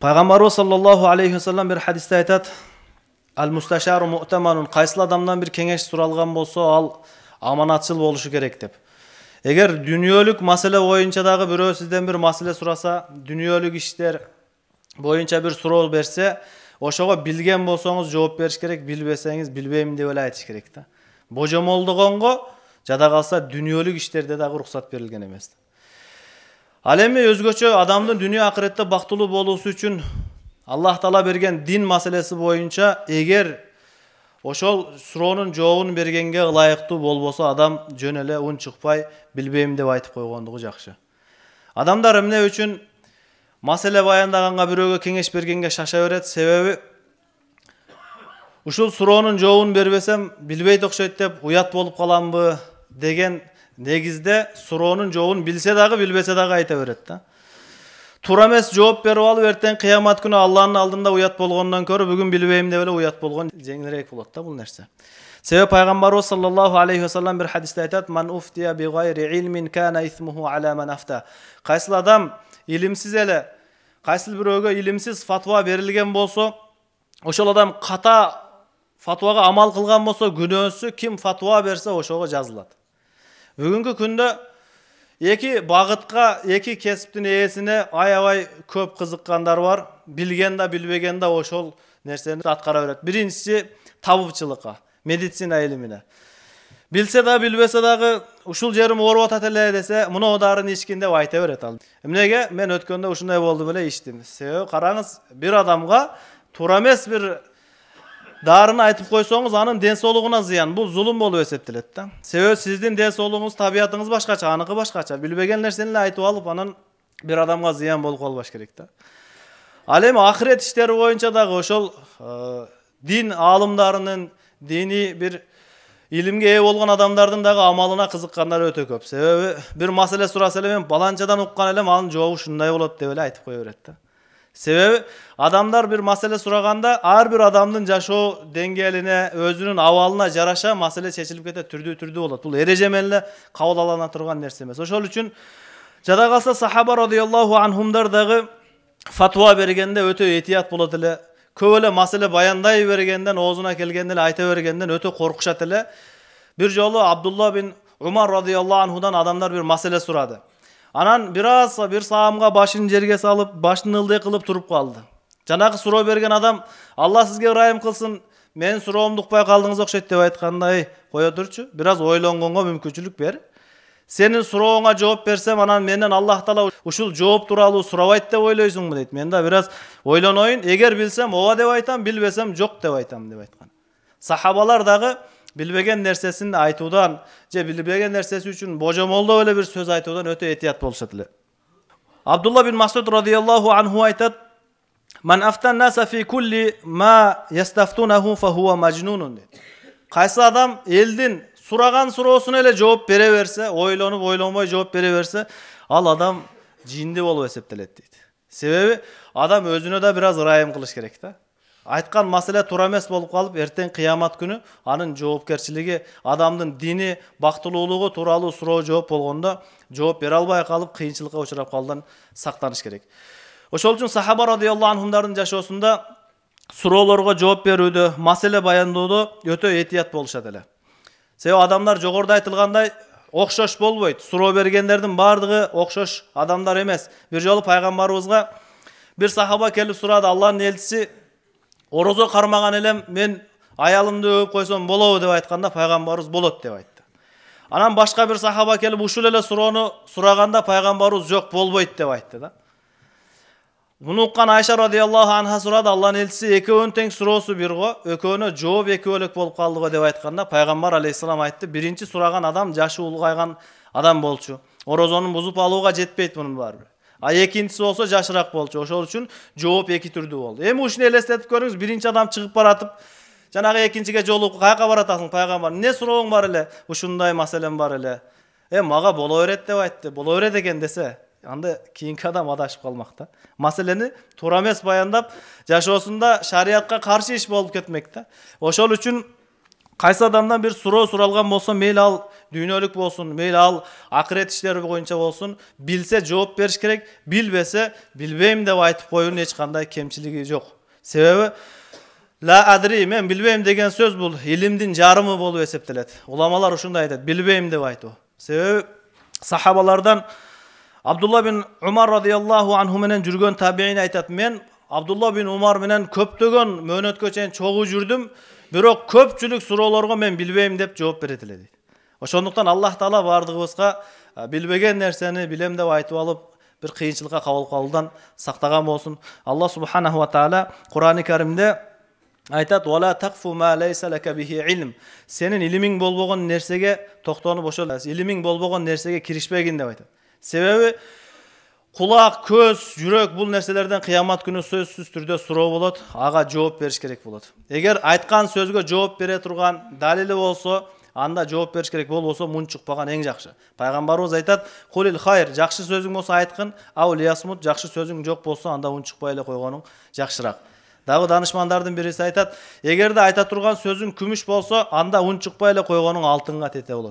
Пайгамбарыбыз саллаллаху алейхи вассалам bir hadiste aytat: "Al-mustasharu mu'tamanun." Qaysı adamdan bir kеңеш суралган болсо, ал аманатчыл болушу керек деп. Эгер дүниөлүк маселе боюнча дагы бирөө сизден bir маселе сураса, дүниөлүк иштер боюнча bir суроо берсе, ошого билген болсоңуз жооп бериш керек, билбесеңиз билбейм деп эле айтыш керек да. Божомолдогонго жада калса дүниөлүк иштерде дагы уруксат берилген эмес. Ал эми өзгөчө адамдын дүнүйө акыретте бактылуу болуусу үчүн Аллах Таала берген дин маселеси боюнча эгер ошол суроонун жообун бергенге ылайыктуу болбосо, адам жөн эле ун чыкпай билбейм деп айтып койгондугу жакшы. Адамдар эмне үчүн маселе баяндаганга, бирөөгө кеңеш бергенге шаша берет? Себеби ушул суроонун жообун бербесем билбейт окшойт деп уят болуп каламбы деген негизде суроонун жообун билсе дагы билбесе дагы айта берет да. Туура эмес жооп берип алып, эртең кыямат күнү Алланын алдында уят болгондон көрө бүгүн билбейм деп эле уят болгон жеңилирээк болот да бул нерсе. Себеби пайгамбарыбыз саллаллаху алейхи вассалам bir hadiste айтат: "Man uftiya bi gayri ilmin kana ismuhu ala man afta." Кайсыл адам илимсиз эле, кайсыл бирөөгө илимсиз фатва берилген болсо, ошол адам ката фатвага амал кылган болсо, күнөөсү ким фатва берсе ошого жазылат. Бүгүнкү күндө эки багытка, эки кесиптин ээсине аябай көп кызыккандар бар. Билген да, билбеген да ошол нерсени аткара берет. Биринчиси табыпчылыкка, медицина илимине. Билсе да, билбесе дагы ушул жерим ооруп атат эле десе, муну дарын ичкин деп айта берет ал. Эмнеге? Мен өткөндө ушундай болду беле ичтим. Себеби караңыз, бир адамга туура эмес бир дарыны айтып койсоңуз, анын ден соолугуна зыян. Бул зулум болуп эсептелет да. Себеби сиздин ден соолугуңуз, табиятыңыз башкача, аныкы башкача. Билбеген нерсени эле айтып алып, анан бир адамга зыян болуп калбаш керек да. Ал эми акырет иштери боюнча дагы ошол дин аалымдарынын, дини бир илимге ээ болгон адамдардын дагы амалына кызыккандар өтө көп. Себеби бир маселе сураса эле, мен баланчадан уккан элем, анын жообу ушундай болот деп эле айтып кое берет да. Себеби адамдар бир маселе сураганда ар бир адамдын жашоо деңгээлине, өзүнүн абалына жараша маселе чечилип кетет, түрдүү болот. Бул эреже менен эле кабыл алына турган нерсе эмес. Ошол үчүн жада калса сахаба радыйаллаху анхумдар дагы фатва бергенде өтө этият болот эле. Көп эле маселе баяндай бергенден, оозуна келгенде эле айта бергенден өтө коркушат эле. Бир жолу Абдулла бин Умар радыйаллаху анхудан адамдар бир маселе сурады. Анан бир саамга башын жерге салып, башын ылдый кылып туруп калды. Жанагы суроо берген адам: "Алла сизге ырайым кылсын, мен суроомду укпай калдыңыз окшойт" деп айтканда, "Кое турчу, бир аз ойлонгонго мүмкүнчүлүк бер. Сенин сурооңа жооп берсем, анан менден Аллах Таала ушул жооп тууралуу сурабайт деп ойлойсуңбу" дейт. "Мен да бир аз ойлоноюн, эгер билсем ооба деп айтам, билбесем жок деп айтам" деп айткан. Сахабалар дагы билбеген нерсесин айтуудан, же билбеген нерсеси үчүн божомолдоп эле бир сөз айтуудан өтө этият болушат эле. Абдулла бин Масуд радыйаллаху анху айтат: "Man aftan nasa fi kulli ma yastaftunahu fa huwa majnunun" дейт. Кайсы адам элдин сураган суроосуна эле жооп бере берсе, ойлонуп ойлонбой жооп бере берсе, ал адам жинди болуп эсептелет дейт. Себеби адам өзүнө да бир аз ырайым кылыш керек да. Айткан маселе туура эмес болуп калып, эртең кыямат күнү анын жоопкерчилиги, адамдын дини, бактылуулугу тууралуу суроо жооп болгондо жооп бере албай калып, кыйынчылыкка учурап калуудан сактаныш керек. Ошол үчүн сахаба радыйаллаху анхумдардын жашоосунда суроолорго жооп берүүдө, маселе баяндоодо өтө этият болушат эле. Себеби адамдар жогоруда айтылгандай окшош болбойт. Суроо бергендердин бардыгы окшош адамдар эмес. Бир жолу пайгамбарыбызга бир сахаба келип сурады: "Алланын элчиси, орозо кармаган элем, мен аялымды өөп койсом болобу" деп айтканда, пайгамбарыбыз болот деп айтты. Анан башка бир сахаба келип ушул эле суроону сураганда, пайгамбарыбыз жок, болбойт деп айтты да. Муну уккан Айша радыйаллаху анха сурады: "Алланын элчиси, экөөнүн тең суроосу бир го, экөөнө жооп экөөлүк болуп калды го" деп айтканда, пайгамбар алейхиссалам айтты: "Биринчи сураган адам жашы улгайган адам болчу. Орозонун бузуп алууга жетпейт мунун баары. А экинчиси болсо жашыраак болчу. Ошол үчүн жооп эки түрдүү болду." Эми ушуну элестетип көрүңүз, биринчи адам чыгып баратып, жанагы экинчиге жолугуп, "Каяка баратасың пайгамбар? Эмне сурооң бар эле? Ушундай маселем бар эле. Мага боло берет" деп айтты. "Боло берет экен" десе, анда кийинки адам адашып калмак да. Маселени туура эмес баяндап, жашоосунда шариятка каршы иш болуп кетмек да. Ошол үчүн Кайсы адамдан бир суроо суралган болсо, мейли ал дүйнөлүк болсун, мейли ал акырет иштери боюнча болсун, билсе жооп бериш керек, билбесе билбейм деп айтып коюунун эч кандай кемчилиги жок. Себеби ла адри, мен билбейм деген сөз бул илимдин жарымы болуп эсептелет. Уламалар ушундай айтат, билбейм деп айтуу. Себеби сахабалардан Абдулла бин Умар радияллаху анху менен жүргөн табиин айтат, мен Абдулла бин Умар менен көптөгөн мөөнөткө чейин чогуу жүрдүм, бирок көпчүлүк суроолорго мен билбейм деп жооп берет эле дейт. Ошондуктан Аллах Таала бардыгыбызга билбеген нерсени билем деп айтып алып, бир кыйынчылыкка кабылып калуудан сактаган болсун. Аллах субханаху ва таала Кур'ан-ы Каримде айтат: "Вала тaqfu ma laysa laka bihi ilm." Сенин илимиң болбогон нерсеге токтонуп ошол илимиң болбогон нерсеге киришпегин деп айтат. Себеби кулак, көз, жүрөк бул нерселерден кыямат күнү сөзсүз түрдө суроо болот, ага жооп бериш керек болот. Эгер айткан сөзгө жооп бере турган далили болсо, анда жооп бериш керек, болбосо мун чыкпаган эң жакшы. Пайгамбарыбыз айтат: "Кулил хайр", жакшы сөзүң болсо айткын, ау лиясмут, жакшы сөзүң жок болсо, анда мун чыкпай эле койгонуң жакшыраак. Дагы данышмандардын бириси айтат: "Эгерде айта турган сөзүң күмүш болсо, анда ун чыкпай эле койгонуң алтынга тете болот."